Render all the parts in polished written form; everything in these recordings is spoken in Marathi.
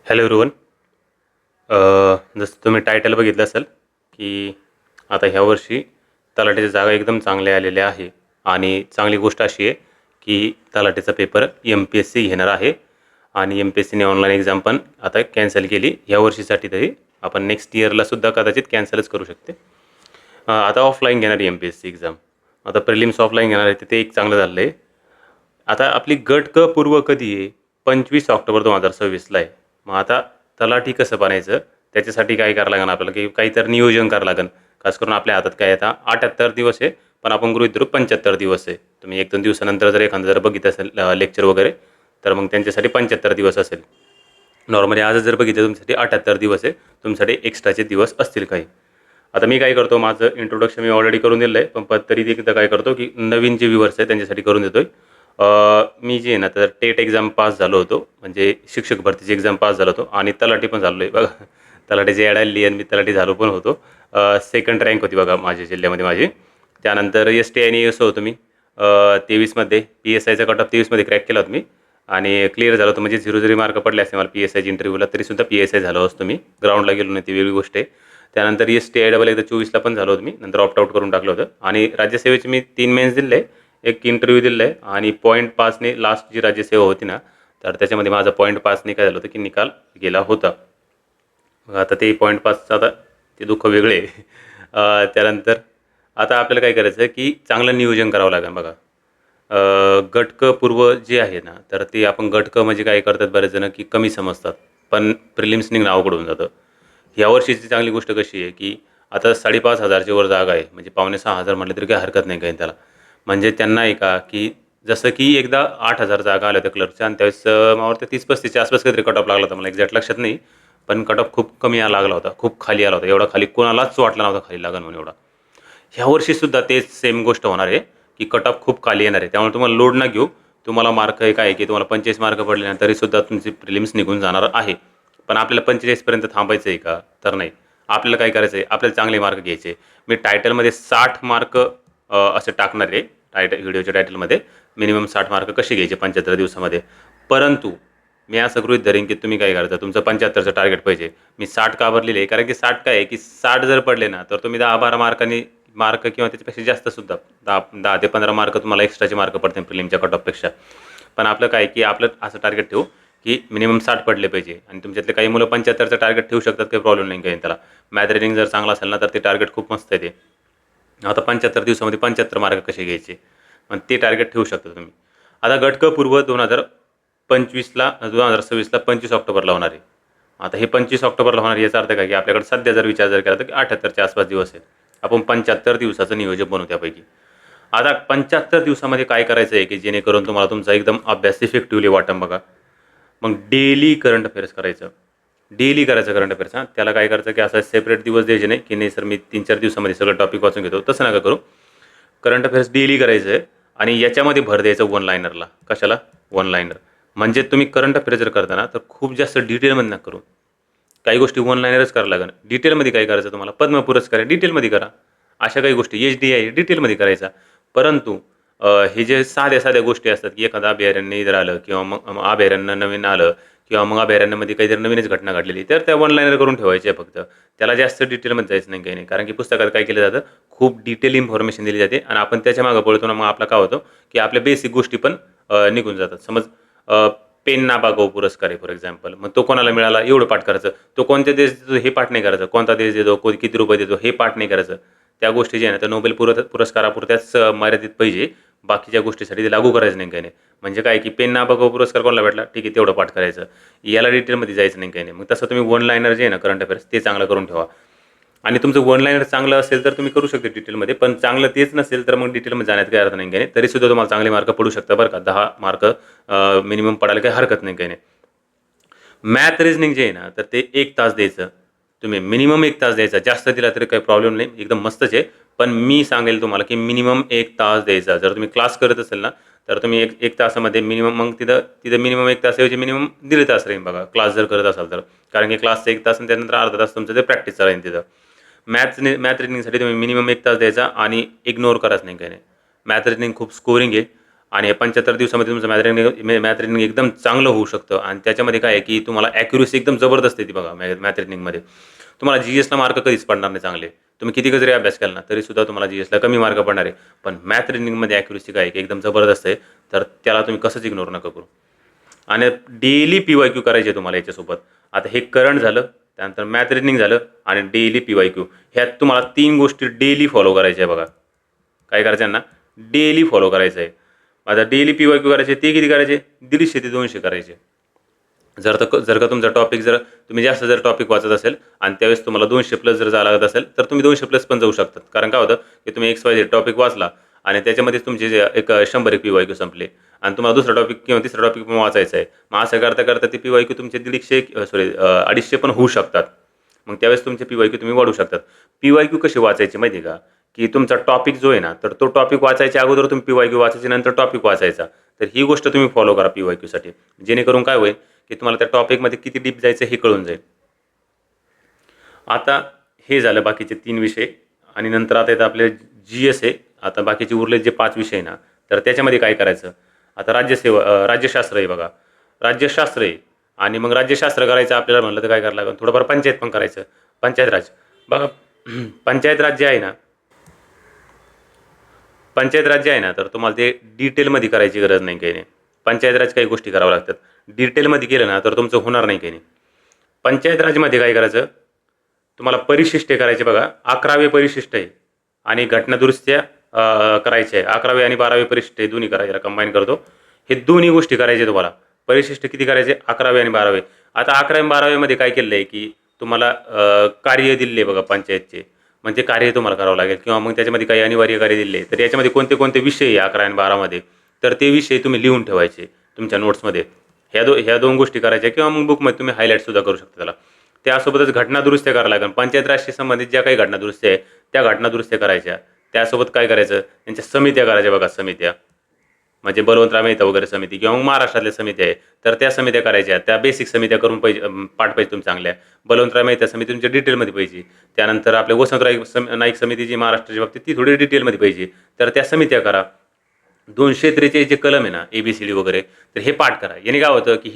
Hello everyone. जसं तुम्ही टायटल बघितलं असेल की आता ह्या वर्षी तलाठीच्या जागा एकदम चांगल्या आलेल्या आहे आणि चांगली गोष्ट अशी आहे की तलाठीचा पेपर MPSC घेणार आहे आणि MPSCने ऑनलाईन एक्झाम पण आता कॅन्सल केली ह्या वर्षीसाठी. तरी आपण नेक्स्ट इयरलासुद्धा कदाचित कॅन्सलच करू शकते. आता ऑफलाईन घेणार MPSC एक्झाम. आता प्रिलिम्स ऑफलाईन घेणार आहे ते एक चांगलं झालं आहे. आता आपली गट क पूर्व कधी आहे? 25 ऑक्टोबर 2026ला आहे. मग आता तलाठी कसं बनायचं त्याच्यासाठी काय करावं लागेल आपल्याला की काहीतरी नियोजन करावं लागेल. खास करून आपल्या हातात काय आता 78 दिवस आहे, पण आपण गृहीत धरू 75 दिवस आहे. तुम्ही 1-2 दिवसानंतर जर एखादं जर बघितलं असेल लेक्चर वगैरे, तर मग त्यांच्यासाठी 75 दिवस असेल. नॉर्मली आजच जर बघितलं तुमच्यासाठी 78 दिवस आहे, तुमच्यासाठी एक्स्ट्राचे दिवस असतील काही. आता मी काय करतो, माझं इंट्रोडक्शन मी ऑलरेडी करून दिलं आहे, पण तरी एकदा काय करतो की नवीन जे व्ह्यूअर्स आहेत त्यांच्यासाठी करून देतोय. मी जे आहे ना तर टेट एक्झाम पास झालो होतो, म्हणजे शिक्षक भरतीची एक्झाम पास झालो होतो आणि तलाठी पण झालो आहे बघा. तलाठीची ॲड आलेली आणि मी तलाठी झालो पण होतो. सेकंड रँक होती बघा माझ्या जिल्ह्यामध्ये माझी. त्यानंतर ST आणि ASO होतो मी 23मध्ये. PSIचा कट ऑफ 23मध्ये क्रॅक केला होता मी आणि क्लिअर झालं होतं. म्हणजे 0-0 मार्क पडले असते मला PSIच्या इंटरव्ह्यूला, तरीसुद्धा PSI झालो असतो मी. ग्राउंडला गेलो नाही ती वेगळी गोष्ट आहे. त्यानंतर ST डबल एकदा 24ला पण झालो होतो मी, नंतर ऑप्ट आउट करून टाकलं होतं. आणि राज्यसेवेचे मी 3 मेन्स दिले, एक इंटरव्ह्यू दिला आहे आणि 0.5ने लास्ट जी राज्यसेवा होती ना, तर त्याच्यामध्ये माझा 0.5ने काय झालं होतं की निकाल गेला होता. मग आता ते 0.5चं आता ते दुःख वेगळे आहे. त्यानंतर आता आपल्याला काय करायचं आहे की चांगलं नियोजन करावं लागेल बघा. गट क पूर्व जे आहे ना, तर ते आपण गट क म्हणजे काय करतात बरेच जण की कमी समजतात, पण प्रिलिम्स निघणं अवघड होऊन जातं. यावर्षीची चांगली गोष्ट कशी आहे की आता 5,500च्या वर जागा आहे, म्हणजे 5,500 म्हटलं तरी काही हरकत नाही काही त्याला. म्हणजे त्यांना आहे का की जसं की एकदा 8,000 जागा आल्या होत्या क्लर्कच्या आणि त्यावेळेस मला वाटतं 30-35च्या आसपास काहीतरी कट ऑफ लागला होता, मला एक्झॅक्ट लक्षात नाही. पण कट ऑफ खूप कमी लागला होता, खूप खाली आला होता. एवढा खाली कोणालाच वाटला नव्हता खाली लागेल म्हणून एवढा. ह्या वर्षीसुद्धा तेच सेम गोष्ट होणार आहे की कट ऑफ खूप खाली येणार आहे. त्यामुळे तुम्हाला लोड ना घेऊ. तुम्हाला मार्क आहे काय की तुम्हाला 25 मार्क पडले ना तरीसुद्धा तुमची प्रिलिम्स निघून जाणार आहे. पण आपल्याला 45पर्यंत थांबायचं आहे का? तर नाही. आपल्याला काय करायचं आहे, आपल्याला चांगले मार्क घ्यायचे. मी टायटलमध्ये 60 मार्क असे टाकणार आहे. व्हिडिओच्या टायटलमध्ये मिनिमम 60 मार्क कसे घ्यायचे 75 दिवसामध्ये. परंतु मी असं गृहीत धरेन की तुम्ही काय करायचं, तुमचं 75चं टार्गेट पाहिजे. मी 60 का भरलेले आहे, कारण की 60 काय आहे की 60 जर पडले ना तर तुम्ही 10-12 मार्कांनी मार्क किंवा त्याच्यापेक्षा जास्त सुद्धा 10 ते 15 मार्क तुम्हाला एक्स्ट्राचे मार्क पडतील प्रिलिमच्या कट ऑफपेक्षा. पण आपलं काय की आपलं असं टार्गेट ठेवू की मिनिमम 60 पडले पाहिजे. आणि तुमच्यातले काही मुलं 75चं टार्गेट ठेवू शकतात, काही प्रॉब्लेम नाही काही त्याला. मॅथ रिडिंग जर चांगला असेल ना तर ते टार्गेट खूप मस्त आहे ते. आता 75 दिवसामध्ये 75 मार्क कसे घ्यायचे, पण ते टार्गेट ठेवू शकता तुम्ही. आता गट क पूर्व 2025ला 2026ला 25 ऑक्टोबरला होणार आहे. आता हे 25 ऑक्टोबरला होणार याचा अर्थ काय की आपल्याकडे सध्या जर विचार जर केला तर 78च्या आसपास दिवस आहेत. आपण 75 दिवसाचं नियोजन बनवू त्यापैकी. आता 75 दिवसामध्ये काय करायचं आहे की जेणेकरून तुम्हाला तुमचा एकदम अभ्यास इफेक्टिव्हली वाटेल बघा. मग डेली करंट अफेअर्स करायचं. डेली करायचं करंट अफेअर्स. हां, त्याला काय करायचं की असा सेपरेट दिवस द्यायचे नाही की नाही सर मी 3-4 दिवसामध्ये सगळं टॉपिक वाचून घेतो, तसं नका करू. करंट अफेअर्स डेली करायचं आहे आणि याच्यामध्ये भर द्यायचं वन लाईनरला. कशाला? One liner. म्हणजे तुम्ही करंट अफेअर्स जर करता तर खूप जास्त डिटेलमध्ये नका करू. काही गोष्टी वन लाईनरच करावं लागेल. डिटेलमध्ये काय करायचं तुम्हाला, पद्म पुरस्कार आहे डिटेलमध्ये करा. अशा काही गोष्टी HDI आहे डिटेलमध्ये करायचा. परंतु हे जे साध्या-साध्या गोष्टी असतात की एखादं अभयारण्य इधर आलं किंवा मग अभयारण्य नवीन आलं किंवा मग अभयारण्यामध्ये काहीतरी नवीनच घटना घडलेली, तर त्या वन लाईनर करून ठेवायचे आहे फक्त. त्याला जास्त डिटेलमध्ये जायचं नाही, काही नाही. कारण की पुस्तकात काय केलं जातं, खूप डिटेल इन्फॉर्मेशन दिली जाते आणि आपण त्याच्या मागे पळतो ना, मग आपला काय होतं की आपल्या बेसिक गोष्टी पण निघून जातात. समज पेन नाबागो पुरस्कार आहे फॉर एक्झाम्पल, मग तो कोणाला मिळाला एवढं पाठ करायचं. तो कोणत्या देश देतो हे पाठ नाही करायचं, कोणता देश देतो, किती रुपये देतो हे पाठ नाही करायचं. त्या गोष्टी जे आहे ना त्या नोबेल पुरस्कारापुरत्याच मर्यादित पाहिजे. बाकीच्या गोष्टीसाठी ते लागू करायचं नाही काही नाही. म्हणजे काय की पेन नाबागो पुरस्कार कोणाला भेटला, ठीक आहे तेवढं पाठ करायचं, याला डिटेलमध्ये जायचं नाही काही नाही. मग तसं तुम्ही वन लाईनर जे आहे ना करंट अफेअर्स ते चांगलं करून ठेवा. आणि तुमचं वन लाईनर चांगलं असेल तर तुम्ही करू शकता डिटेलमध्ये, पण चांगलं तेच नसेल तर मग डिटेलमध्ये जाण्यात काही अर्थ नाही काही नाही. तरीसुद्धा तुम्हाला चांगले मार्क पडू शकतात बरं का. 10 मार्क मिनिमम पडायला काही हरकत नाही काही नाही. मॅथ रिझनिंग जे आहे ना तर ते 1 तास द्यायचं. तुम्ही मिनिमम 1 तास द्यायचा. जास्त दिला तरी काही प्रॉब्लेम नाही, एकदम मस्तच आहे. पण मी सांगेल तुम्हाला की मिनिमम 1 तास द्यायचा. जर तुम्ही क्लास करत असेल ना तर तुम्ही एक तासामध्ये मिनिमम मग तिथं तिथं मिनिमम 1 तासाऐवजी मिनिमम 1.5 तास राहील बघा, क्लास जर करत असाल तर. कारण की क्लासचं 1 तास आणि त्यानंतर अर्धा तास तुमचं ते प्रॅक्टिसचं राहील तिथं. मॅथ रिजनिंगसाठी तुम्ही मिनिमम 1 तास द्यायचा आणि इग्नोर करायचं नाही काही नाही. मॅथ रिजनिंग खूप स्कोरिंग आहे आणि हे 75 दिवसामध्ये तुमचं मॅथ रिजनिंग एकदम चांगलं होऊ शकतं. आणि त्याच्यामध्ये काय आहे की तुम्हाला ॲक्युरेसी एकदम जबरदस्त येते बघा मॅथ रिजनिंगमध्ये. तुम्हाला जी-एसला मार्क कधीच पडणार नाही चांगले. तुम्ही किती जरी अभ्यास केला ना तरीसुद्धा तुम्हाला जी-एसला कमी मार्क पडणार आहे. पण मॅथ रिजनिंगमध्ये ॲक्युरेसी काय आहे की एकदम जबरदस्त आहे. तर त्याला तुम्ही कसंच इग्नोर नका करू. आणि डेली पी-वाय-क्यू करायचे तुम्हाला याच्यासोबत. आता हे करंट झालं, त्यानंतर मॅथ रिजनिंग झालं आणि डेली पी-वाय-क्यू. ह्यात तुम्हाला 3 गोष्टी डेली फॉलो करायच्या आहे बघा. काय करायचं आहे ना, डेली फॉलो करायचं आहे. आता डेली पी-वाय-क्यू करायचे ते किती करायचे? 150 ते 200 करायचे. जर का तुमचा टॉपिक तुम्ही जास्त टॉपिक वाचत असेल आणि त्यावेळेस तुम्हाला 200 प्लस जर जावं लागत असेल, तर तुम्ही 200 प्लस पण जाऊ शकतात. कारण काय होतं की तुम्ही XYZ टॉपिक वाचला आणि त्याच्यामध्येच तुमचे जे एक 100 पी-वाय-क्यू संपले आणि तुम्हाला दुसरा टॉपिक किंवा तिसरा टॉपिक पण वाचायचा आहे. मग असं करता ते पी-वाय-क्यू तुमचे 250 पण होऊ शकतात. मग त्यावेळेस तुमचे पी-वाय-क्यू तुम्ही वाढवू शकतात. पी-वाय-क्यू कशी वाचायची माहिती आहे का? की तुमचा टॉपिक जो आहे ना, तर तो टॉपिक वाचायच्या अगोदर तुम्ही पी-वाय-क्यू वाचायचे, नंतर टॉपिक वाचायचा. तर ही गोष्ट तुम्ही फॉलो करा पी-वाय-क्यूसाठी. जेणेकरून काय होईल की तुम्हाला त्या टॉपिकमध्ये किती डीप जायचं हे कळून जाईल. आता हे झालं बाकीचे 3 विषय आणि नंतर आता येतं आपले जी-एस आहे. आता बाकीचे उरले जे 5 विषय ना, तर त्याच्यामध्ये काय करायचं? आता राज्यशास्त्र आहे बघा. राज्यशास्त्र आहे आणि मग राज्यशास्त्र करायचं आपल्याला म्हणलं तर काय करावं लागेल? थोडंफार पंचायत पण करायचं. पंचायत राज बघा. पंचायत राज जे आहे ना, पंचायत राज जे आहे ना, तर तुम्हाला ते डिटेलमध्ये करायची गरज नाही काही नाही. पंचायत राज काही गोष्टी कराव्या लागतात. डिटेलमध्ये केलं ना, तर तुमचं होणार नाही काही नाही. पंचायत राजमध्ये काय करायचं? तुम्हाला परिशिष्टे करायचे बघा. 11वे परिशिष्ट आहे आणि घटनादुरुस्त्या करायच्या आहे. 11वे आणि 12वे परिशिष्ट दोन्ही करायला कंबाईन करतो. हे दोन्ही गोष्टी करायचे तुम्हाला. परिशिष्ट किती करायचे? 11वे आणि 12वे. आता 11वे आणि 12वेमध्ये काय केलेलं आहे की तुम्हाला कार्य दिले आहे बघा पंचायतचे. म्हणजे कार्य तुम्हाला करावं लागेल किंवा मग त्याच्यामध्ये काही अनिवार्य कार्य दिले आहे. तर याच्यामध्ये कोणते कोणते विषय आहे 11 आणि 12मध्ये, तर ते विषय तुम्ही लिहून ठेवायचे तुमच्या नोट्समध्ये. ह्या 2 गोष्टी करायच्या किंवा मग बुकमध्ये तुम्ही हायलाईटसुद्धा करू शकता त्याला. त्यासोबतच घटनादुरुस्त्या कराव्या लागेल. पंचायत राजशी संबंधित ज्या काही घटनादुरुस्त्या आहे, त्या घटनादुरुस्त्या करायच्या. त्यासोबत काय करायचं? त्यांच्या समित्या करायच्या बघा, समित्या. म्हणजे बलवंतराव मेहता वगैरे समिती किंवा मग महाराष्ट्रातल्या समित्या आहे, तर त्या समित्या करायच्या. त्या बेसिक समित्या करून पाठ पाहिजे तुम्ही चांगल्या. बलवंतराव मेहता समिती तुमच्या डिटेलमध्ये पाहिजे. त्यानंतर आपल्या वसंतराव नाईक समिती जी महाराष्ट्राच्या बाबतीत ती थोडी डिटेलमध्ये पाहिजे. तर त्या समित्या करा. 243 जे कलम आहे ना, ABCD वगैरे, तर हे पाठ करा. याने काय होतं की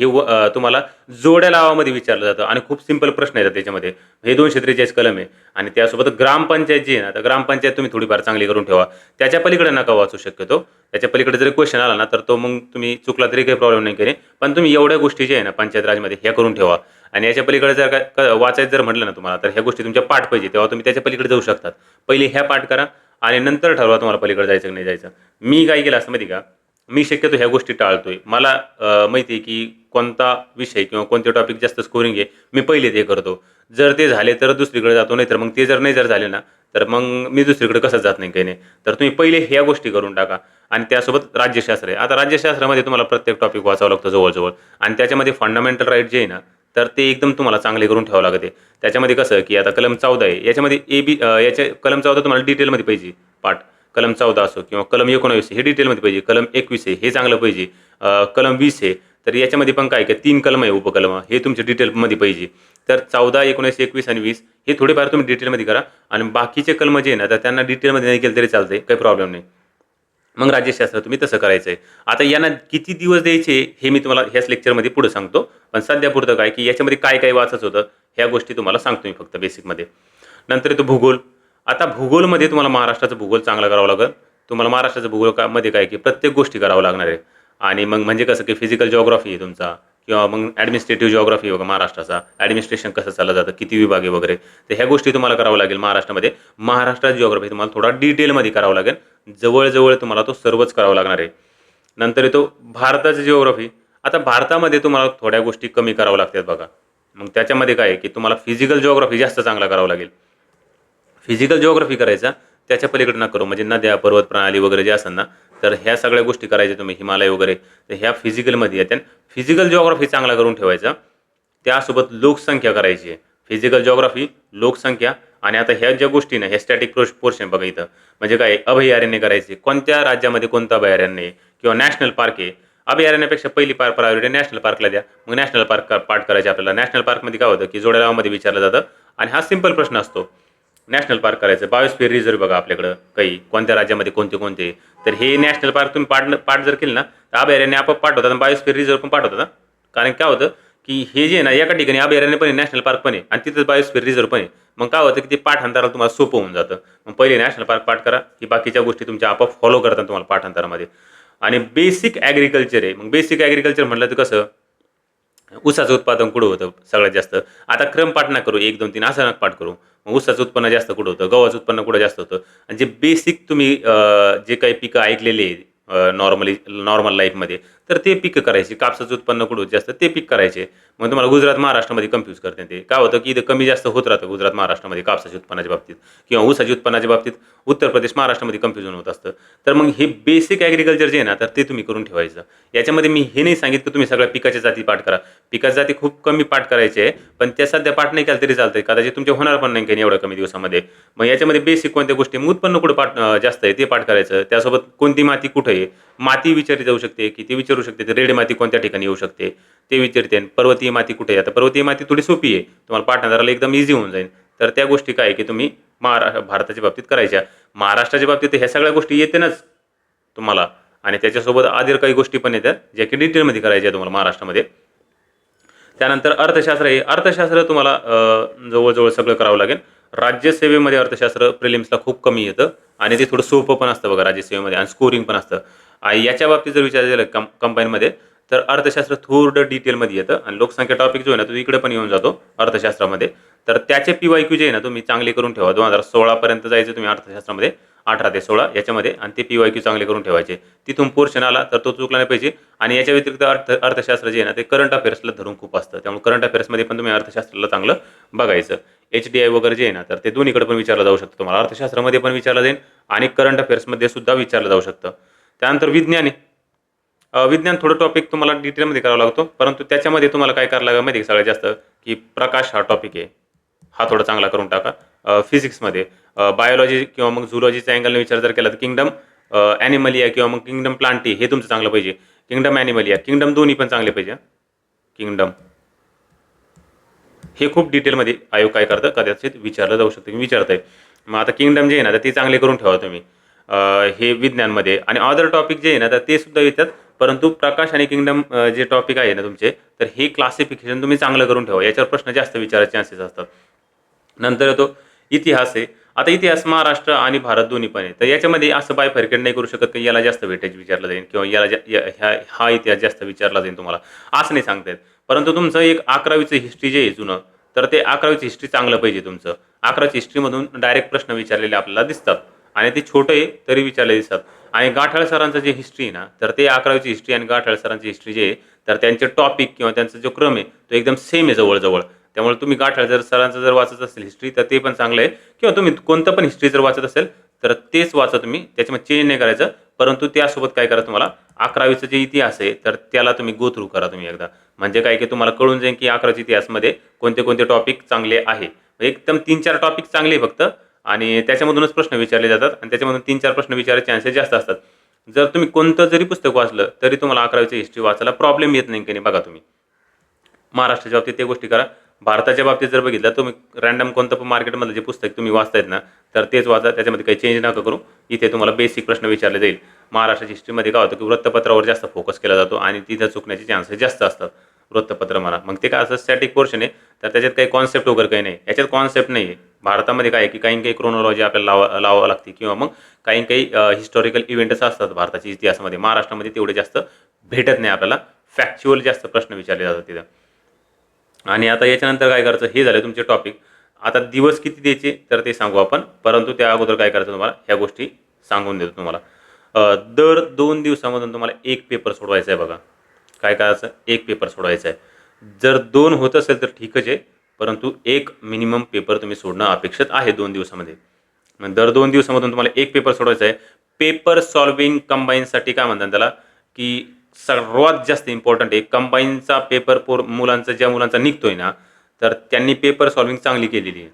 तुम्हाला जोड्या लावामध्ये विचारलं जातं आणि खूप सिंपल प्रश्न येतात त्याच्यामध्ये. हे 243 कलम आहे आणि त्यासोबत ग्रामपंचायत जी आहे ना, तर ग्रामपंचायत तुम्ही थोडीफार चांगली करून ठेवा. त्याच्या पलीकडे नका वाचू शक्यतो. त्याच्या पलीकडे जरी क्वेश्चन आला ना, तर तो मग तुम्ही चुकला तरी काही प्रॉब्लेम नाही काही. पण तुम्ही एवढ्या गोष्टी ज्या आहे ना पंचायत राजमध्ये ह्या करून ठेवा. आणि याच्या पलीकडे जर काय वाचायचं जर म्हटलं ना तुम्हाला, तर ह्या गोष्टी तुमच्या पाठ पाहिजे, तेव्हा तुम्ही त्याच्या पलीकडे जाऊ शकतात. पहिले ह्या पाठ करा आणि नंतर ठरवा तुम्हाला पलीकडे जायचं की नाही जायचं. मी काय केलं असं माहिती का? मी शक्यतो ह्या गोष्टी टाळतोय. मला माहिती आहे की कोणता विषय किंवा कोणते टॉपिक जास्त स्कोरिंग आहे, मी पहिले ते करतो. जर ते झाले तर दुसरीकडे जातो, नाही तर मग ते जर नाही झाले ना, तर मग मी दुसरीकडे कसं जात नाही काही नाही. तर तुम्ही पहिले ह्या गोष्टी करून टाका आणि त्यासोबत राज्यशास्त्र आहे. आता राज्यशास्त्रामध्ये तुम्हाला प्रत्येक टॉपिक वाचावं लागतं जवळ आणि त्याच्यामध्ये फंडामेंटल राईट जे आहे ना, तर ते एकदम तुम्हाला चांगले करून ठेवावं लागते. त्याच्यामध्ये कसं की आता कलम 14 आहे, याच्यामध्ये याच्या कलम 14 तुम्हाला डिटेलमध्ये पाहिजे पाठ. कलम 14 असो किंवा कलम 19 हे डिटेलमध्ये पाहिजे. कलम 21 आहे हे चांगलं पाहिजे. कलम 20 आहे, तर याच्यामध्ये पण काय 3 कलम आहे उपकलम, हे तुमच्या डिटेलमध्ये पाहिजे. तर 14, 19, 21 आणि 20 हे थोडेफार तुम्ही डिटेलमध्ये करा आणि बाकीचे कलम जे आहे ना, तर त्यांना डिटेलमध्ये नाही केलं तरी चालतंय, काही प्रॉब्लेम नाही. मग राज्यशास्त्र तुम्ही तसं करायचं आहे. आता यांना किती दिवस द्यायचे हे मी तुम्हाला ह्याच लेक्चरमध्ये पुढे सांगतो. पण सध्यापुरतं काय की याच्यामध्ये काय काय वाचायचं होतं ह्या गोष्टी तुम्हाला सांगतो मी फक्त बेसिकमध्ये. नंतर येतो भूगोल. आता भूगोलमध्ये तुम्हाला महाराष्ट्राचा भूगोल चांगला करावा लागेल. तुम्हाला महाराष्ट्राचा भूगोल काय की प्रत्येक गोष्टी करावं लागणार आहे. आणि मग म्हणजे कसं की फिजिकल जिओग्राफी आहे तुमचा किंवा मग ॲडमिनिस्ट्रेटिव्ह जिओग्राफी बघा महाराष्ट्राचा. ॲडमिनिस्ट्रेशन कसं चाललं जातं, किती विभाग आहे वगैरे. तर ह्या गोष्टी तुम्हाला करावं लागेल महाराष्ट्रामध्ये. महाराष्ट्रात जिओग्राफी तुम्हाला थोडा डिटेलमध्ये करावं लागेल. जवळ तुम्हाला तो सर्वच करावा लागणार आहे. नंतर येतो भारताची जिओग्राफी. आता भारतामध्ये तुम्हाला थोड्या गोष्टी कमी कराव्या लागतात बघा. मग त्याच्यामध्ये काय आहे की तुम्हाला फिजिकल जिओग्राफी जास्त चांगला करावं लागेल. फिजिकल जिओग्राफी करायचा, त्याच्या पलीकडे नका करू. म्हणजे नद्या, पर्वत प्रणाली वगैरे जे असेल ना, तर ह्या सगळ्या गोष्टी करायच्या तुम्ही, हिमालय वगैरे, तर ह्या फिजिकलमध्ये येत्या. फिजिकल जिओग्राफी चांगला करून ठेवायचा. त्यासोबत लोकसंख्या करायची आहे. फिजिकल जिओग्राफी, लोकसंख्या आणि आता ह्या ज्या गोष्टी ना, ह्या स्टॅटिक पोर्शन बघा इथं. म्हणजे काय अभयारण्य करायचे. कोणत्या राज्यामध्ये कोणतं अभयारण्य आहे किंवा नॅशनल पार्क आहे. अभयारण्यापेक्षा पहिली प्रायोरिटी नॅशनल पार्कला द्या. मग नॅशनल पार्क पाठ करायचे आपल्याला. नॅशनल पार्कमध्ये काय होतं की जोड्या लावामध्ये विचारलं जातं आणि हा सिंपल प्रश्न असतो नॅशनल पार्क करायचं. बायोस्फिअर रिझर्व्ह बघा आपल्याकडं काही कोणत्या राज्यामध्ये कोणते कोणते. तर हे नॅशनल पार्क तुम्ही पाठ जर केलं ना तर अभयारण्य आपोआप पाठवतात आणि बायोस्फिअर रिझर्व्ह पण पाठवतात ना. कारण काय होतं की हे जे आहे ना एका ठिकाणी अभयारण्य पण आहे, नॅशनल पार्क पण आहे आणि तिथं बायोस्फिअर रिझर्व्ह पण आहे. मग काय होतं की ते पाठांतराला तुम्हाला सोपं होऊन जातं. मग पहिले नॅशनल पार्क पाठ करा की बाकीच्या गोष्टी तुमच्या आपोआप फॉलो करतात तुम्हाला पाठांतरामध्ये. आणि बेसिक ॲग्रिकल्चर आहे. मग बेसिक ॲग्रिकल्चर म्हटलं तर कसं ऊसाचं उत्पादन कुठं होतं सगळ्यात जास्त. आता क्रम पाठ ना करू 1, 2, 3 असं नका पाठ करू. मग ऊसाचं उत्पन्न जास्त कुठं होतं, गव्हाचं उत्पन्न कुठं जास्त होतं आणि जे बेसिक तुम्ही जे काही पिकं ऐकलेले आहे नॉर्मल लाईफमध्ये, तर ते पिकं करायची. कापसाचं उत्पन्न कुठं होतं जास्त ते पीक करायचे. मग तुम्हाला गुजरात महाराष्ट्रामध्ये कन्फ्यूज करते ते. काय होतं की इथं कमी जास्त होत राहतं गुजरात महाराष्ट्रामध्ये कापसाच्या उत्पन्नाच्या बाबतीत किंवा ऊसाच्या उत्पन्नाच्या बाबतीत उत्तर प्रदेश महाराष्ट्रामध्ये कन्फ्युजन होत असतं. तर मग हे बेसिक ॲग्रिकल्चर जे आहे ना तर ते तुम्ही करून ठेवायचं. याच्यामध्ये मी हे नाही सांगितलं की तुम्ही सगळ्या पिकाच्या जाती पाठ करा. पिकाच्या जाती खूप कमी पाठ करायचे आहे, पण त्या सध्या पाठ नाही केलं तरी चालतंय. कदाचित तुमचे होणार पण नाही काही एवढ्या कमी दिवसामध्ये. मग याच्यामध्ये बेसिक कोणत्या गोष्टी मग उत्पन्न कुठं जास्त आहे ते पाठ करायचं. त्यासोबत कोणती माती कुठं आहे, माती विचारली जाऊ शकते की ते विचारू शकते रेड माती कोणत्या ठिकाणी येऊ शकते ते विचारते. पर्वतीय माती कुठे आहे, आता पर्वतीय माती थोडी सोपी आहे, तुम्हाला पाठांतराला एकदम इझी होऊन जाईल. तर त्या गोष्टी काय आहे की तुम्ही भारताच्या बाबतीत करायच्या. महाराष्ट्राच्या बाबतीत ह्या सगळ्या गोष्टी येतेनच तुम्हाला आणि त्याच्यासोबत आधीर काही गोष्टी पण येतात ज्या की डिटेलमध्ये करायच्या तुम्हाला महाराष्ट्रामध्ये. त्यानंतर अर्थशास्त्र आहे. अर्थशास्त्र तुम्हाला जवळजवळ सगळं करावं लागेल. राज्यसेवेमध्ये अर्थशास्त्र प्रिलिम्सला खूप कमी येतं आणि ते थोडं सोपं पण असतं बघा राज्यसेवेमध्ये आणि स्कोरिंग पण असतं. याच्या बाबतीत जर विचार केला कंबाईनमध्ये तर अर्थशास्त्र थोडं डिटेलमध्ये येतं आणि लोकसंख्या टॉपिक जो आहे ना तो इकडे पण येऊन जातो अर्थशास्त्रामध्ये. तर त्याचे PYQ जे आहे ना तुम्ही चांगले करून ठेवा. 2016 पर्यंत जायचं तुम्ही अर्थशास्त्रामध्ये 18 ते 16 याच्यामध्ये आणि ते PYQ चांगले करून ठेवायचे. तिथून पोर्शन आला तर तो चुकला नाही पाहिजे. आणि याच्या व्यतिरिक्त अर्थशास्त्र जे आहे ना ते करंट अफेअर्सला धरून खूप असतं. त्यामुळे करंट अफेअर्समध्ये पण तुम्ही अर्थशास्त्राला चांगलं बघायचं. HDI वगैरे जे आहे ना तर ते दोन्हीकडे पण विचारलं जाऊ शकतं. तुम्हाला अर्थशास्त्रामध्ये पण विचारलं जाईल आणि करंट अफेअर्समध्ये सुद्धा विचारलं जाऊ शकतं. त्यानंतर विज्ञान आहे. विज्ञान थोडं टॉपिक तुम्हाला डिटेलमध्ये करावा लागतो, परंतु त्याच्यामध्ये तुम्हाला काय करायला लागेल माहिती आहे सगळ्यात जास्त की प्रकाश हा टॉपिक आहे. हा थोडा चांगला करून टाका. फिजिक्समध्ये बायोलॉजी किंवा मग झुलॉजीचा अँगलने विचार जर केला तर किंगडम ॲनिमलिया किंवा मग किंगडम प्लांटी हे तुमचं चांगलं पाहिजे. किंगडम ॲनिमलिया किंगडम दोन्ही पण चांगले पाहिजे. किंगडम हे खूप डिटेलमध्ये आयोग काय करतं कदाचित विचारलं जाऊ शकतं की विचारतंय. मग आता किंगडम जे आहे ना तर ते चांगले करून ठेवा तुम्ही. हे विज्ञानमध्ये आणि अदर टॉपिक जे आहे ना तर ते सुद्धा येतात. परंतु प्रकाश आणि किंगडम जे टॉपिक आहे ना तुमचे तर हे क्लासिफिकेशन तुम्ही चांगलं करून ठेवा. याच्यावर प्रश्न जास्त विचारायचे चान्सेस असतात. नंतर येतो इतिहास आहे. आता इतिहास महाराष्ट्र आणि भारत दोन्ही पण आहे. तर याच्यामध्ये असं बायफर्केट नाही करू शकत की याला जास्त वेटेज विचारलं जाईल किंवा याला हा इतिहास जास्त विचारला जाईल तुम्हाला असं नाही सांगता येत. परंतु तुमचं एक 11वीचं हिस्ट्री जे आहे जुनं तर ते 11वीचं हिस्ट्री चांगलं पाहिजे तुमचं. 11वीची हिस्ट्रीमधून डायरेक्ट प्रश्न विचारलेले आपल्याला दिसतात आणि ते छोटे आहे तरी विचारले दिसतात. आणि गाठाळ सरांचं जे हिस्ट्री आहे ना तर ते 11वीची हिस्ट्री आणि गाठाळ सरांची हिस्ट्री जे आहे तर त्यांचे टॉपिक किंवा त्यांचा जो क्रम आहे तो एकदम सेम आहे जवळजवळ. त्यामुळे तुम्ही गाठाळ जर सरांचं जर वाचत असेल हिस्ट्री तर ते पण चांगलं आहे किंवा तुम्ही कोणतं पण हिस्ट्री जर वाचत असेल तर तेच वाचा तुम्ही. त्याच्यामध्ये चेंज नाही करायचं. परंतु त्यासोबत काय करा तुम्हाला 11वीचं जे इतिहास आहे तर त्याला तुम्ही गो थ्रू करा तुम्ही एकदा. म्हणजे काय की तुम्हाला कळून जाईल की 11वीच्या इतिहासमध्ये कोणते कोणते टॉपिक चांगले आहे. एकदम 3-4 टॉपिक चांगले फक्त आणि त्याच्यामधूनच प्रश्न विचारले जातात आणि त्याच्यामधून 3-4 प्रश्न विचारायचे चान्सेस जास्त असतात. जर तुम्ही कोणतं जरी पुस्तक वाचलं तरी तुम्हाला 11वीची हिस्ट्री वाचायला प्रॉब्लेम येत नाही की नाही बघा तुम्ही. महाराष्ट्राच्या बाबतीत ते गोष्टी करा. भारताच्या बाबतीत जर बघितलं तुम्ही रँडम कोणतं पण मार्केटमधलं जे पुस्तक तुम्ही वाचतायत ना तर तेच वाचा. त्याच्यामध्ये काही चेंज नका करू. इथे तुम्हाला बेसिक प्रश्न विचारले जाईल. महाराष्ट्राच्या हिस्ट्रीमध्ये काय होतं की वृत्तपत्रावर जास्त फोकस केला जातो आणि तिथं चुकण्याचे चान्सेस जास्त असतात. वृत्तपत्र म्हणा मग ते काय असं स्टॅटिक पोर्शन आहे तर त्याच्यात काही कॉन्सेप्ट वगैरे काही नाही. याच्यात कॉन्सेप्ट नाही आहे. भारतामध्ये काय आहे की काही क्रोनॉलॉजी आपल्याला लावावं लागते किंवा मग काही हिस्टॉरिकल इव्हेंट्स असतात भारताच्या इतिहासामध्ये. महाराष्ट्रामध्ये तेवढे जास्त भेटत नाही आपल्याला. फॅक्च्युअल जास्त प्रश्न विचारले जातात तिथं. आणि आता याच्यानंतर काय करायचं हे झाले तुमचे टॉपिक. आता दिवस किती द्यायचे तर ते सांगू आपण. परंतु त्या अगोदर काय करायचं तुम्हाला ह्या गोष्टी सांगून देतो तुम्हाला. दर 2 दिवसामधून तुम्हाला एक पेपर सोडवायचा आहे बघा. काय करायचं एक पेपर सोडवायचा आहे. जर 2 होत असेल तर ठीकच आहे. परंतु एक मिनिमम पेपर तुम्ही सोडणं अपेक्षित आहे 2 दिवसामध्ये. मग दर 2 दिवसामधून तुम्हाला एक पेपर सोडवायचा आहे. पेपर सॉल्विंग कंबाईनसाठी काय म्हणतात त्याला की सर्वात जास्त इम्पॉर्टंट आहे कंबाईनचा पेपर मुलांचा ज्या मुलांचा निघतोय ना तर त्यांनी पेपर सॉल्विंग चांगली केलेली आहे.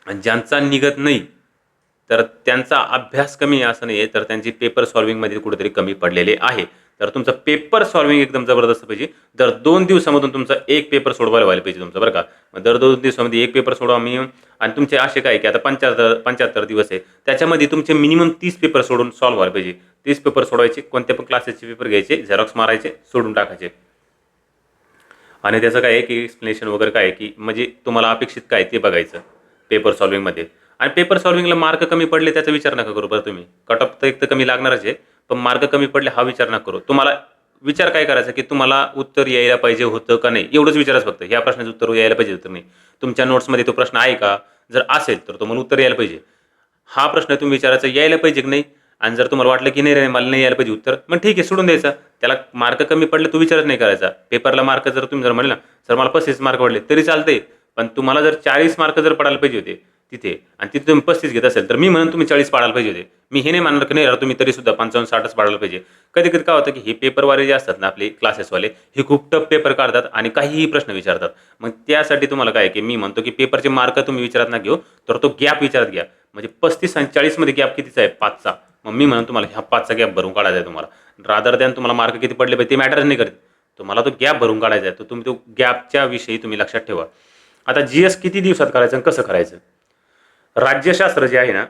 आणि ज्यांचा निघत नाही तर त्यांचा अभ्यास कमी आहे असं नाही आहे तर त्यांची पेपर सॉल्विंगमध्ये कुठेतरी कमी पडलेले आहे. तर तुमचं पेपर सॉल्विंग एकदम जबरदस्त पाहिजे. दर 2 दिवसामधून तुमचा एक पेपर सोडवायला व्हायला पाहिजे तुमचं, बरं का. मग दर 2 दिवसामध्ये एक पेपर सोडवा मिनिमम. आणि तुमचे असे काय की आता 75 दिवस आहे, त्याच्यामध्ये तुमचे मिनिमम 30 पेपर सोडून सॉल्व्ह व्हायला पाहिजे. 30 पेपर सोडवायचे, कोणत्या पण क्लासेसचे पेपर घ्यायचे, झेरॉक्स मारायचे, सोडून टाकायचे. आणि त्याचं काय आहे की एक्सप्लेनेशन वगैरे काय आहे की म्हणजे तुम्हाला अपेक्षित काय ते बघायचं पेपर सॉल्विंगमध्ये. आणि पेपर सॉल्विंगला मार्क कमी पडले त्याचा विचार नका करू बरं तुम्ही. कट ऑफ तर एक तर कमी लागणारच आहे, पण मार्क कमी पडले हा विचार नका करू. तुम्हाला विचार काय करायचा की तुम्हाला उत्तर यायला पाहिजे होतं का नाही, एवढंच विचारायचं फक्त. ह्या प्रश्नाचं उत्तर यायला पाहिजे होतं नाही, तुमच्या नोट्समध्ये तो प्रश्न आहे का, जर असेल तर तुम्हाला उत्तर यायला पाहिजे. हा प्रश्न तुम्ही विचारायचा यायला पाहिजे की नाही. आणि जर तुम्हाला वाटलं की नाही रे मला नाही यायला पाहिजे उत्तर, मग ठीक आहे सोडून द्यायचा. त्याला मार्क कमी पडले तो विचारच नाही करायचा. पेपरला मार्क जर तुम्ही जर म्हणले ना सर मला 35 मार्क पडले तरी चालतंय, पण तुम्हाला जर 40 मार्क जर पडायला पाहिजे होते तिथे आणि तिथे तुम्ही 35 घेत असेल तर मी म्हणून तुम्ही 40 पाडायला पाहिजे होते. मी हे नाही मानणार की नाही यार तुम्ही तरी सुद्धा 55-60च पाडायला पाहिजे. कधी कधी काय होतं की हे पेपरवाले जे असतात ना आपले क्लासेसवाले, हे खूप टफ पेपर काढतात आणि काहीही प्रश्न विचारतात. मग त्यासाठी तुम्हाला काय की मी म्हणतो की पेपरचे मार्क तुम्ही विचारात ना घेऊ, तर तो गॅप विचारात घ्या. म्हणजे 35 आणि 40 मध्ये गॅप कितीचा आहे, 5चा. मग मी म्हणून तुम्हाला ह्या 5चा गॅप भरून काढायचा आहे तुम्हाला. रादर दॅन तुम्हाला मार्क किती पडले पाहिजे ते मॅटरच नाही करत, तुम्हाला तो गॅप भरून काढायचा आहे. तर तुम्ही तो गॅपच्या विषयी तुम्ही लक्षात ठेवा. आता GS किती दिवसात करायचं आणि कसं करायचं. राज्यशास्त्र जे आहे ना,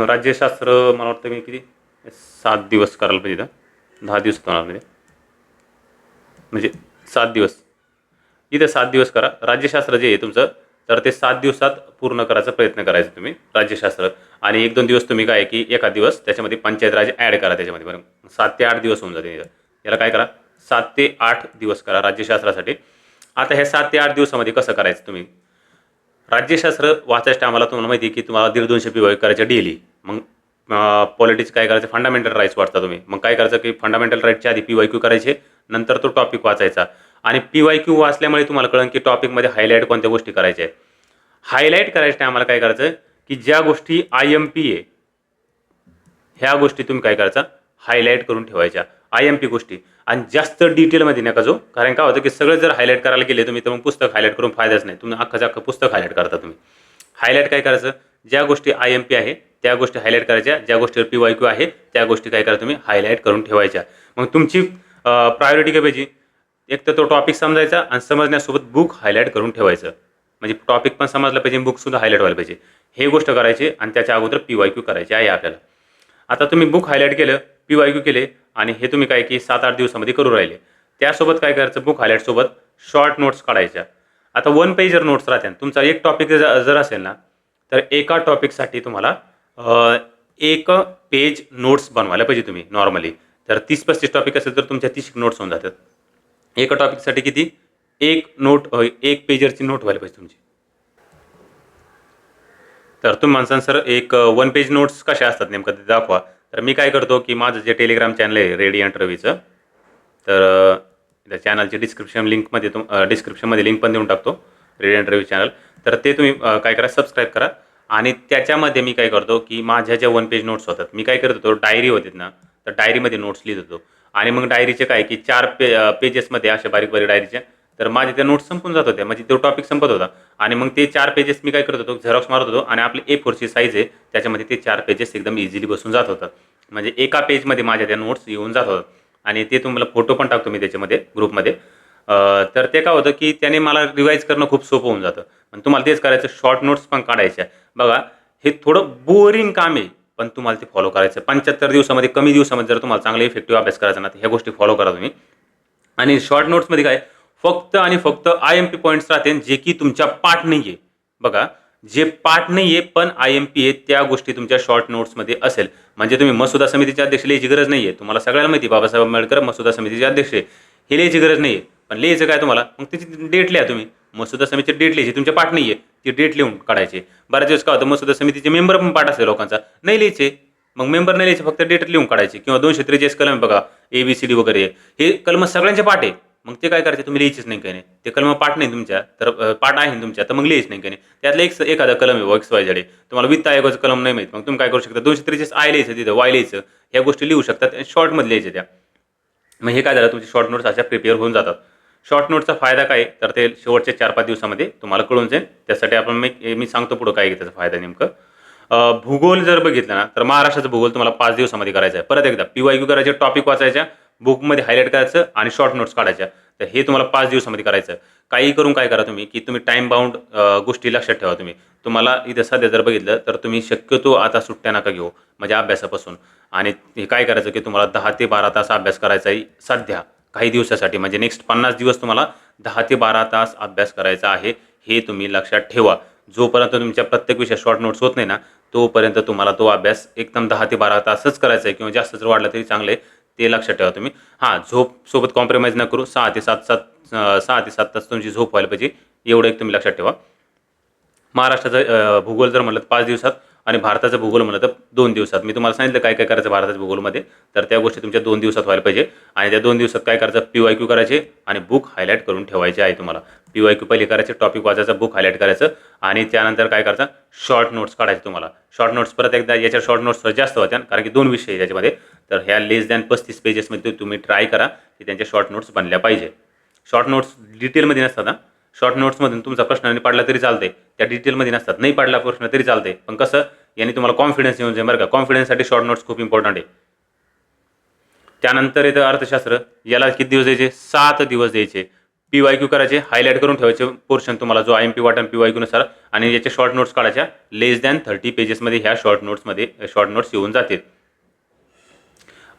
राज्यशास्त्र मला वाटतं मी किती 7 दिवस करायला पाहिजे, 10 दिवसात होणार नाही म्हणजे 7 दिवस. इथे 7 दिवस करा राज्यशास्त्र जे आहे तुमचं, तर ते 7 दिवसात पूर्ण करायचा प्रयत्न करायचा तुम्ही राज्यशास्त्र. आणि 1-2 दिवस तुम्ही काय की एका दिवस त्याच्यामध्ये पंचायत राज ॲड करा त्याच्यामध्ये, बरं 7 ते 8 दिवस होऊन जाते. याला काय करा 7 ते 8 दिवस करा राज्यशास्त्रासाठी. आता ह्या 7 ते 8 दिवसामध्ये कसं करायचं तुम्ही. राज्यशास्त्र वाचायच्या टायमाला तुम्हाला माहिती आहे की तुम्हाला 150-200 PY करायचे डेली. मग पॉलिटिक्स काय करायचं, फंडामेंटल राईट्स वाचता तुम्ही. मग काय करायचं की फंडामेंटल राईटच्या आधी PYQ करायचे, नंतर तो टॉपिक वाचायचा. आणि PYQ वाचल्यामुळे तुम्हाला कळेल की टॉपिकमध्ये हायलाईट कोणत्या गोष्टी करायच्या आहेत. हायलाईट करायच्या टायमाला काय करायचं की ज्या गोष्टी IMP आहे ह्या गोष्टी तुम्ही काय करायचा हायलाईट करून ठेवायच्या, IMP गोष्टी. आणि जास्त डिटेलमध्ये नका जो, कारण काय होतं की सगळं जर हायलाईट करायला गेले तुम्ही तर मग पुस्तक हायलाईट करून फायदाच नाही. तुम्ही अख्खं पुस्तक हायलाईट करता तुम्ही. हायलाईट काय करायचं, ज्या गोष्टी IMP आहे त्या गोष्टी हायलाईट करायच्या, ज्या गोष्टीवर PYQ आहे त्या गोष्टी काय करा तुम्ही हायलाईट करून ठेवायच्या. मग तुमची प्रायोरिटी काय पाहिजे, एक तर तो टॉपिक समजायचा आणि समजण्यासोबत बुक हायलाईट करून ठेवायचं. म्हणजे टॉपिक पण समजलं पाहिजे, बुकसुद्धा हायलाईट व्हायला पाहिजे. हे गोष्ट करायची आणि त्याच्या अगोदर PYQ करायची आहे आपल्याला. आता तुम्ही बुक हायलाईट केलं, PYQ केले आणि हे तुम्ही काय की 7-8 दिवसामध्ये करू राहिले. त्यासोबत काय करायचं, बुक हायलाईटसोबत शॉर्ट नोट्स काढायच्या. आता 1 पेजर नोट्स राहते. तुमचा एक टॉपिक जर असेल ना तर एका टॉपिकसाठी तुम्हाला 1 पेज नोट्स बनवायला पाहिजे तुम्ही नॉर्मली. तर 30-35 टॉपिक असेल तर तुमच्या 30 नोट्स होऊन जातात. एका टॉपिकसाठी किती, 1 पेजरची नोट व्हायला पाहिजे तुमची. तर तुम्ही म्हणसान सर एक 1 पेज नोट्स कशा असतात नेमकं ते दाखवा. तर मी काय करतो की माझं जे टेलिग्राम चॅनल आहे रेडियंट रवीचं, तर त्या चॅनलची डिस्क्रिप्शनमध्ये लिंक पण देऊन टाकतो, रेडियंट रवी चॅनल. तर ते तुम्ही काय करा सबस्क्राईब करा. आणि त्याच्यामध्ये मी काय करतो की माझ्या ज्या 1 पेज नोट्स होतात मी काय करत होतो, डायरी होती ना तर डायरीमध्ये नोट्स लिहित होतो. आणि मग डायरीचे काय की 4 पेजेसमध्ये अशा बारीक बारीक डायरीच्या, तर माझ्या त्या नोट्स संपून जात होत्या, म्हणजे तो टॉपिक संपत होता. आणि मग ते 4 पेजेस मी काय करत होतो, झेरॉक्स मारत होतो आणि आपली A4ची साईज आहे त्याच्यामध्ये ते 4 पेजेस एकदम इझिली बसून जात होतात. म्हणजे एका पेजमध्ये माझ्या त्या नोट्स येऊन जात होतात. आणि ते तुम्हाला फोटो पण टाकतो मी त्याच्यामध्ये ग्रुपमध्ये. तर ते काय होतं की त्याने मला रिवाईज करणं खूप सोपं होऊन जातं. पण तुम्हाला तेच करायचं, शॉर्ट नोट्स पण काढायच्या. बघा हे थोडं बोरिंग काम आहे, पण तुम्हाला ते फॉलो करायचं. 75 दिवसामध्ये, कमी दिवसामध्ये जर तुम्हाला चांगला इफेक्टिव्ह अभ्यास करायचा ना तर ह्या गोष्टी फॉलो करा तुम्ही. आणि शॉर्ट नोट्समध्ये काय फक्त आणि फक्त IMP पॉईंट्स राहते जे की तुमच्या पाठ नाही आहे. बघा जे पाठ नाही आहे पण IMP आहे त्या गोष्टी तुमच्या शॉर्ट नोट्समध्ये असेल. म्हणजे तुम्ही मसुदा समितीचे अध्यक्ष लिहायची गरज नाही आहे. तुम्हाला सगळ्याला माहिती बाबासाहेब आंबेडकर मसुदा समितीचे अध्यक्ष आहे, हे लिहायची गरज नाही आहे. पण लिहायचं काय तुम्हाला, मग त्याची डेट लिहा तुम्ही. मसुदा समितीची डेट लिहायची, तुमच्या पाठ नाही आहे ती डेट लिहून काढायची. बऱ्याच दिवस काय होतं मसुदा समितीचे मेंबर पण पाठ असते लोकांचा, नाही लिहायचे. मग मेंबर नाही लिहायचे, फक्त डेट लिहून काढायची. किंवा 243 कलम बघा ABCD वगैरे, हे कलम सगळ्यांचे पाठ आहे. मग ते काय करायचे, तुम्ही लिहायचीच नाही काही नाही. ते कलम पाठ नाही तुमच्या, तर पाठ आहे तुमच्या तर मग लिहायच नाही काही नाही. त्यातलं एखादा कलम आहे XYZ, तुम्हाला वित्त आयोगाचं कलम नाही माहीत, मग तुम्ही काय करू शकता 243 I लिहायचं, तिथं Y लिहायचं. ह्या गोष्टी लिहू शकतात शॉर्टमध्ये लिहायच्या त्या. मग हे काय झालं, तुमची शॉर्ट नोट्स अशा प्रिपेअर होऊन जातात. शॉर्ट नोटचा फायदा काय तर ते शेवटच्या 4-5 दिवसामध्ये तुम्हाला कळून जाईल. त्यासाठी आपण मी सांगतो पुढं काय त्याचा फायदा नेमकं. भूगोल जर बघितलं ना तर महाराष्ट्राचा भूगोल तुम्हाला 5 दिवसामध्ये करायचा आहे. परत एकदा PYQ करायचे, टॉपिक वाचायच्या, बुकमध्ये हायलाईट करायचं आणि शॉर्ट नोट्स काढायच्या. तर हे तुम्हाला 5 दिवसामध्ये करायचं आहे. काही करून काय करा तुम्ही की तुम्ही टाईम बाउंड गोष्टी लक्षात ठेवा. तुम्हाला इथं सध्या जर बघितलं तर तुम्ही शक्यतो आता सुट्ट्या नका घेऊ म्हणजे अभ्यासापासून. आणि हे काय करायचं की तुम्हाला 10 ते 12 तास अभ्यास करायचा आहे सध्या काही दिवसासाठी, म्हणजे नेक्स्ट 50 दिवस तुम्हाला 10 ते 12 तास अभ्यास करायचा आहे. हे तुम्ही लक्षात ठेवा. जोपर्यंत तुमच्या प्रत्येक विषयात शॉर्ट नोट्स होत नाही ना तोपर्यंत तुम्हाला तो अभ्यास एकदम 10 ते 12 तासच करायचा आहे, किंवा जास्त जर वाढला तरी चांगलं आहे. ते लक्षात ठेवा तुम्ही. हां, झोप सोबत कॉम्प्रोमाइज न करू. 6 ते 7 तास तुमची झोप व्हायला पाहिजे, एवढं एक तुम्ही लक्षात ठेवा. महाराष्ट्राचं भूगोल जर म्हटलं तर 5 दिवसात आणि भारताचं भूगोल म्हटलं तर 2 दिवसात. मी तुम्हाला सांगितलं काय काय करायचं भारताच्या भूगोलमध्ये, तर त्या गोष्टी तुमच्या 2 दिवसात व्हायला पाहिजे. आणि त्या 2 दिवसात काय करायचं, PYQ करायचे आणि बुक हायलाईट करून ठेवायचे आहे तुम्हाला. PYQ पहिले करायचे, टॉपिक वाचायचा, बुक हायलाईट करायचं आणि त्यानंतर काय करायचं, शॉर्ट नोट्स काढायचे तुम्हाला. शॉर्ट नोट्स परत एकदा याच्या शॉर्ट नोट्स जास्त होत्या कारण की 2 विषय आहे त्याच्यामध्ये. तर ह्या लेस दॅन 35 पेजेसमध्ये तुम्ही ट्राय करा की त्यांच्या शॉर्ट नोट्स बनल्या पाहिजे. शॉर्ट नोट्स डिटेलमध्ये नसतात ना, शॉर्ट नोट्समधून तुमचा प्रश्न पडला तरी चालते, त्या डिटेलमध्ये नसतात. नाही पडला प्रश्न तरी चालते, पण कसं याने तुम्हाला कॉन्फिडन्स येऊन जाईल बरं का. कॉन्फिडन्ससाठी शॉर्ट नोट्स खूप इम्पॉर्टंट आहे. त्यानंतर येतं अर्थशास्त्र. याला किती दिवस द्यायचे, 7 दिवस द्यायचे. PYQ करायचे, हायलाईट करून ठेवायचे पोर्शन तुम्हाला जो IMP वाटन PYQ नुसार, आणि याचे शॉर्ट नोट्स काढायच्या. लेस दॅन 30 पेजेसमध्ये ह्या शॉर्ट नोट्स येऊन जातील.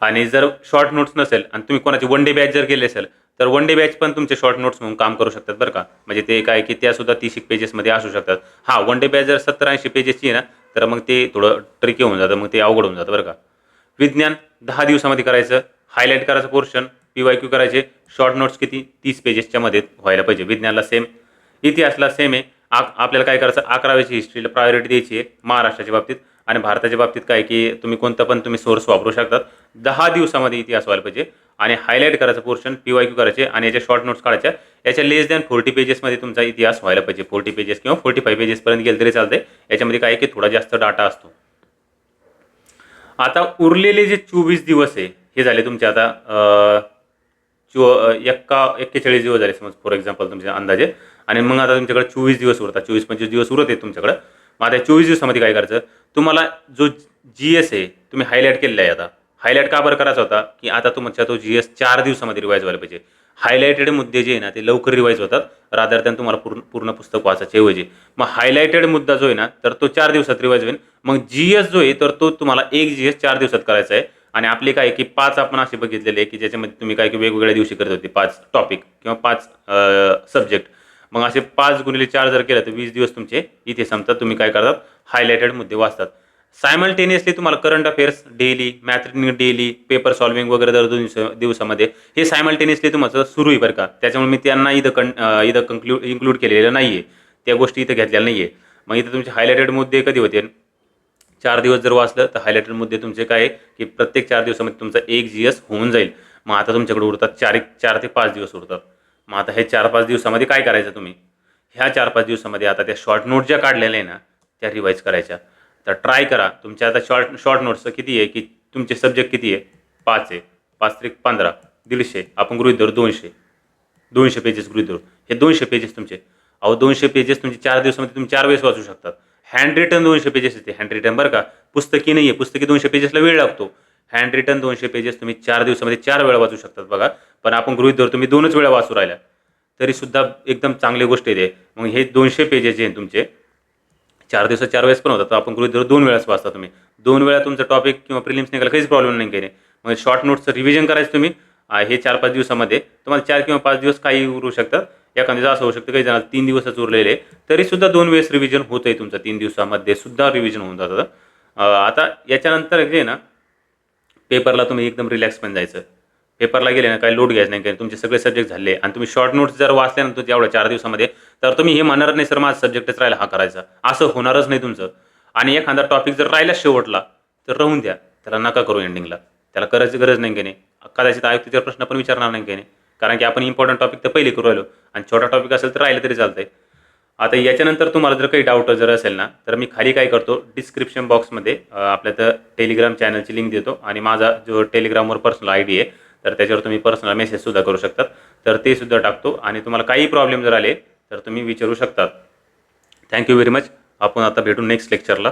आणि जर शॉर्ट नोट्स नसेल आणि तुम्ही कोणाची वन डे बॅच जर केली असेल तर वन डे बॅच पण तुमचे शॉर्ट नोट्स म्हणून काम करू शकतात बरं का. म्हणजे ते काय की त्या सुद्धा 30 पेजेसमध्ये असू शकतात. हां, वन डे बॅच जर 70-80 पेजेसची आहे ना तर मग ते थोडं ट्रिकी होऊन जातं, मग ते अवघड होऊन जातं बरं का. विज्ञान 10 दिवसामध्ये करायचं, हायलाईट करायचं पोर्शन, PYQ करायचे, शॉर्ट नोट्स किती 30 पेजेसच्या मध्ये व्हायला पाहिजे. विज्ञानला सेम. इतिहासला सेम आहे. आपल्याला काय करायचं, 11वीची हिस्ट्रीला प्रायोरिटी द्यायची आहे महाराष्ट्राच्या बाबतीत. आणि भारताच्या बाबतीत काय की तुम्ही कोणतं पण तुम्ही सोर्स वापरू शकतात. 10 दिवसामध्ये इतिहास व्हायला पाहिजे. आणि हायलाईट करायचं पोर्शन, PYQ करायचे आणि याच्या शॉर्ट नोट्स काढायच्या. याच्या लेस दॅन 40 पेजेसमध्ये तुमचा इतिहास व्हायला पाहिजे. 40 पेजेस किंवा 45 पेजेसपर्यंत गेलं तरी चालतंय. याच्यामध्ये काय की थोडा जास्त डाटा असतो. आता उरलेले जे 24 दिवस आहे हे झाले तुमचे आता 41 दिवस झाले समज फॉर एक्झाम्पल तुमच्या अंदाजे. आणि मग आता तुमच्याकडे 24 दिवस उरतात, 24-25 दिवस उरत आहेत तुमच्याकडं. मग आता 24 दिवसामध्ये काय करायचं, तुम्हाला जो GS आहे तुम्ही हायलाईट केलेला आहे. आता हायलाईट का बरं करायचा होता की आता तुमचा तो GS 4 दिवसामध्ये रिवाईज व्हायला पाहिजे. हायलाइटेड मुद्दे जे आहे ना ते लवकर रिवाईज होतात रादर दॅन तुम्हाला पूर्ण पुस्तक वाचायचे ऐवजी. मग हायलाइटेड मुद्दा जो आहे ना तर तो 4 दिवसात रिवाईज होईल. मग GS जो आहे तर तो तुम्हाला एक GS 4 दिवसात करायचा आहे. आणि आपले काय की 5 आपण असे बघितलेले की ज्याच्यामध्ये तुम्ही काय की वेगवेगळ्या दिवशी करत होते 5 टॉपिक किंवा 5 सब्जेक्ट. मग असे 5 गुणिले 4 जर केलं तर 20 दिवस तुमचे इथे संपतात. तुम्ही काय करतात, हायलाइटेड मुद्दे वाचतात. सायमल्टेनियसली तुम्हाला current affairs daily, math reading daily, paper solving वगैरे दर 2 दिवसामध्ये हे सायमल्टेनियसली तुमचं सुरू आहे बरं का. त्याच्यामुळे मी त्यांना इथं इन्क्लूड केलेलं नाही आहे, त्या गोष्टी इथं घेतलेल्या नाही आहे. मग इथं तुमचे हायलाइटेड मुद्दे कधी होते, 4 दिवस जर वाचलं तर हायलाइटेड मुद्दे तुमचे काय की प्रत्येक 4 दिवसामध्ये तुमचा एक GS होऊन जाईल. मग आता तुमच्याकडे उरतात 4 ते 5 दिवस उरतात. मग आता हे 4-5 दिवसामध्ये काय करायचं तुम्ही, ह्या 4-5 दिवसामध्ये आता त्या शॉर्ट नोट ज्या काढलेल्या आहे ना त्या रिवाईज करायच्या. तर ट्राय करा. तुमच्या आता शॉर्ट नोट्सचं किती आहे की तुमचे सब्जेक्ट किती आहे, 5 आहे. 5 त्रिक 15, 150, आपण गृहीत धरू 200 पेजेस गृहीत धरू. हे 200 पेजेस तुमचे. 200 पेजेस तुमचे 4 दिवसामध्ये तुम्ही 4 वेळेस वाचू शकतात. हँड रिटन 200 पेजेस येते, हँड रिटन बरं का, पुस्तकी नाही आहे. पुस्तकी 200 पेजेसला वेळ लागतो. हँड रिटन 200 पेजेस तुम्ही 4 दिवसामध्ये 4 वेळा वाचू शकतात बघा. पण आपण गृहीत धरू तुम्ही 2च वेळा वाचू राहिल्या तरीसुद्धा एकदम चांगली गोष्ट आहे. मग हे 200 पेजेस जे आहेत तुमचे 4 दिवसात 4 वेळेस पण होतात. तर आपण गृहीत धरू 2 वेळाच वाचता तुम्ही. 2 वेळा तुमचं टॉपिक किंवा प्रिलिम्स निघाला काहीच प्रॉब्लेम नाही काही नाही. मग शॉर्ट नोट्सचं रिव्हिजन करायचं तुम्ही. हे 4-5 दिवसामध्ये तुम्हाला 4 किंवा 5 दिवस काही उरू शकतात. एखाद्या असं होऊ शकतं काही जणांना 3 दिवसच उरलेले तरीसुद्धा 2 वेळेस रिव्हिजन होतं आहे तुमचं. 3 दिवसामध्ये सुद्धा रिव्हिजन होऊन जातं. आता याच्यानंतर जे ना पेपरला तुम्ही एकदम रिलॅक्स पण जायचं. पेपरला गेले ना काही लोड घ्यायचं नाही, काही तुमचे सगळे सब्जेक्ट झाले आणि तुम्ही शॉर्ट नोट्स जर वाचल्यानंतर तेवढ्या 4 दिवसामध्ये तर तुम्ही हे म्हणणार नाही सर माझा सब्जेक्टच राहिला हा करायचा, असं होणारच नाही तुमचं. आणि एखादा टॉपिक जर राहिला शेवटला तर राहून द्या, त्याला नका करू एंडिंगला. त्याला करायची गरज नाही की नाही. कदाचित आयुक्तीचे प्रश्न पण विचारणार नाही की नाही, कारण की आपण इम्पॉर्टंट टॉपिक तर पहिले करू राहिलो आणि छोटा टॉपिक असेल तर राहिलं तरी चालतंय. आता याच्यानंतर तुम्हाला जर काही डाऊट जर असेल ना तर मी खाली काय करतो, डिस्क्रिप्शन बॉक्समध्ये आपल्या तर टेलिग्राम चॅनलची लिंक देतो आणि माझा जो टेलिग्रामवर पर्सनल ID आहे तर त्याच्यावर तुम्ही पर्सनल मेसेजसुद्धा करू शकतात. तर ते सुद्धा टाकतो आणि तुम्हाला काही प्रॉब्लेम जर आले तर तुम्ही विचारू शकतात. Thank you very much. आपण आता भेटू नेक्स्ट लेक्चरला.